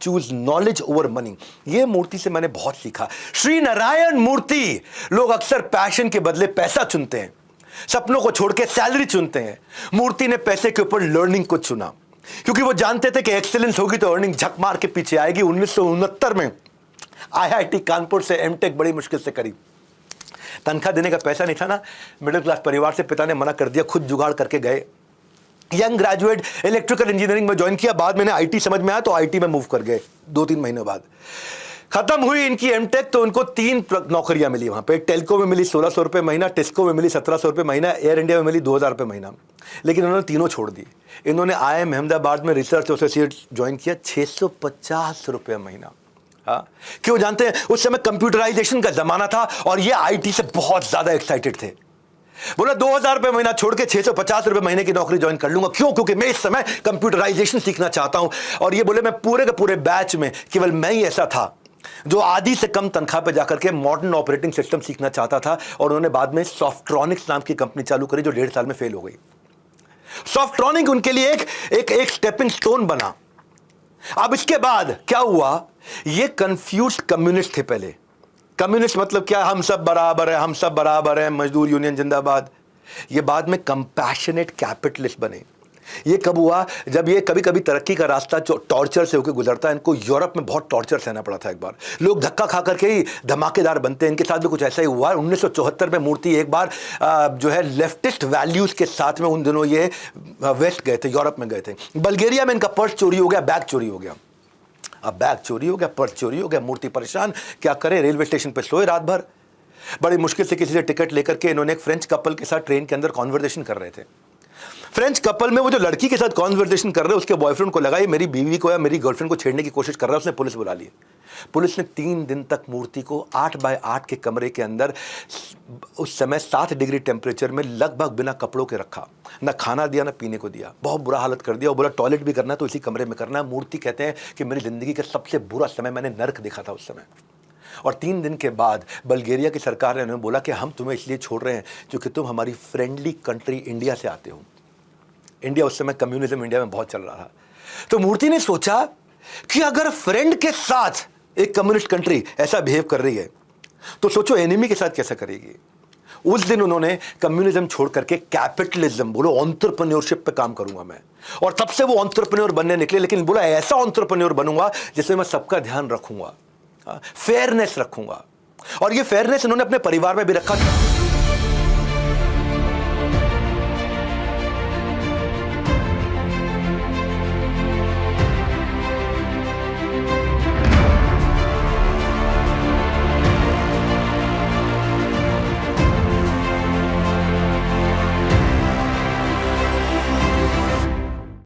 Choose knowledge over money. ये मूर्ति से मैंने बहुत सीखा। श्री नारायण मूर्ति, लोग अक्सर पैशन के बदले पैसा चुनते हैं, सपनों को छोड़ के सैलरी चुनते हैं। मूर्ति ने पैसे के ऊपर लर्निंग को चुना, क्योंकि वो जानते थे कि एक्सीलेंस होगी तो अर्निंग झक मार के पीछे आएगी। 1969 में IIT कानपुर से एमटेक बड़ी मुश्किल से करी। तनख्वाह देने का पैसा नहीं था ना, मिडिल क्लास परिवार से पिता ने मना कर दिया, खुद जुगाड़ करके गए। यंग ग्रेजुएट इलेक्ट्रिकल इंजीनियरिंग में ज्वाइन किया, बाद में IT समझ में आया तो IT में मूव कर गए। 2-3 महीने बाद खत्म हुई इनकी एमटेक तो उनको 3 नौकरियां मिली वहां पे। टेल्को में मिली 1600 रुपये महीना, टिस्को में मिली 1700 रुपये महीना, एयर इंडिया में मिली 2000 रुपये महीना। लेकिन उन्होंने तीनों छोड़ दी। इन्होंने IIM अहमदाबाद में रिसर्च एसोसिएट ज्वाइन किया, 650 रुपये महीना। हाँ, क्यों जानते हैं? उस समय कंप्यूटराइजेशन का जमाना था और ये IT से बहुत ज्यादा एक्साइटेड थे। बोला 2000 रुपये महीना छोड़ के 650 रुपये महीने की नौकरी ज्वाइन कर लूंगा। क्यों? क्योंकि मैं इस समय कंप्यूटराइजेशन सीखना चाहता हूं। और ये बोले मैं पूरे के पूरे बैच में केवल मैं ही ऐसा था जो आधी से कम तनख्वाह पे जाकर के मॉडर्न ऑपरेटिंग सिस्टम सीखना चाहता था। और उन्होंने बाद में सॉफ्ट्रॉनिक्स नाम की कंपनी चालू करी जो 1.5 साल में फेल हो गई। सॉफ्ट्रॉनिक उनके लिए एक स्टेपिंग स्टोन बना। अब इसके बाद क्या हुआ? ये कंफ्यूज्ड कम्युनिस्ट थे पहले। कम्युनिस्ट मतलब क्या? हम सब बराबर है, हम सब बराबर है, मजदूर यूनियन जिंदाबाद। ये बाद में कंपैशनेट कैपिटलिस्ट बने। ये कब हुआ? जब ये कभी कभी तरक्की का रास्ता टॉर्चर से होकर गुजरता है। इनको यूरोप में बहुत टॉर्चर सहना पड़ा था। एक बार लोग धक्का खा करके ही धमाकेदार बनते हैं। इनके साथ भी कुछ ऐसा ही हुआ। 1974 में मूर्ति एक बार जो है लेफ्टिस्ट वैल्यूज के साथ में, उन दिनों ये वेस्ट गए थे, यूरोप में गए थे। बल्गेरिया में इनका पर्स चोरी हो गया, बैग चोरी हो गया। अब बैग चोरी हो गया, पर्स चोरी हो गया, मूर्ति परेशान, क्या करे? रेलवे स्टेशन पे सोए रात भर। बड़ी मुश्किल से किसी से टिकट लेकर के इन्होंने एक फ्रेंच कपल के साथ ट्रेन के अंदर कॉन्वर्सेशन कर रहे थे। फ्रेंच कपल में वो जो लड़की के साथ कॉन्वर्सेशन कर रहे हैं, उसके बॉयफ्रेंड को लगा ये मेरी बीवी को या मेरी गर्लफ्रेंड को छेड़ने की कोशिश कर रहा है। उसने पुलिस बुला ली। पुलिस ने 3 दिन तक मूर्ति को 8 बाय 8 के कमरे के अंदर, उस समय 7 डिग्री टेम्परेचर में, लगभग बिना कपड़ों के रखा। ना खाना दिया, ना पीने को दिया। बहुत बुरा हालत कर दिया। वो बोला टॉयलेट भी करना है तो इसी कमरे में करना है। मूर्ति कहते हैं कि मेरी जिंदगी का सबसे बुरा समय, मैंने नर्क देखा था उस समय। और 3 दिन के बाद बल्गेरिया की सरकार ने उन्हें बोला कि हम तुम्हें इसलिए छोड़ रहे हैं क्योंकि तुम हमारी फ्रेंडली कंट्री इंडिया से आते हो। इंडिया उस समय कम्युनिज्म इंडिया में बहुत चल रहा था। तो मूर्ति ने सोचा कि अगर फ्रेंड के साथ एक कम्युनिस्ट कंट्री ऐसा बिहेव कर रही है तो सोचो एनिमी के साथ कैसा करेगी। उस दिन उन्होंने कम्युनिज्म छोड़ करके कैपिटलिज्म, बोलो एंटरप्रेन्योरशिप पे काम करूंगा मैं। और तब से वो एंटरप्रेन्योर बनने निकले। लेकिन बोला ऐसा एंटरप्रेन्योर बनूंगा जिसमें मैं सबका ध्यान रखूंगा, फेयरनेस रखूंगा। और ये फेयरनेस इन्होंने अपने परिवार में भी रखा।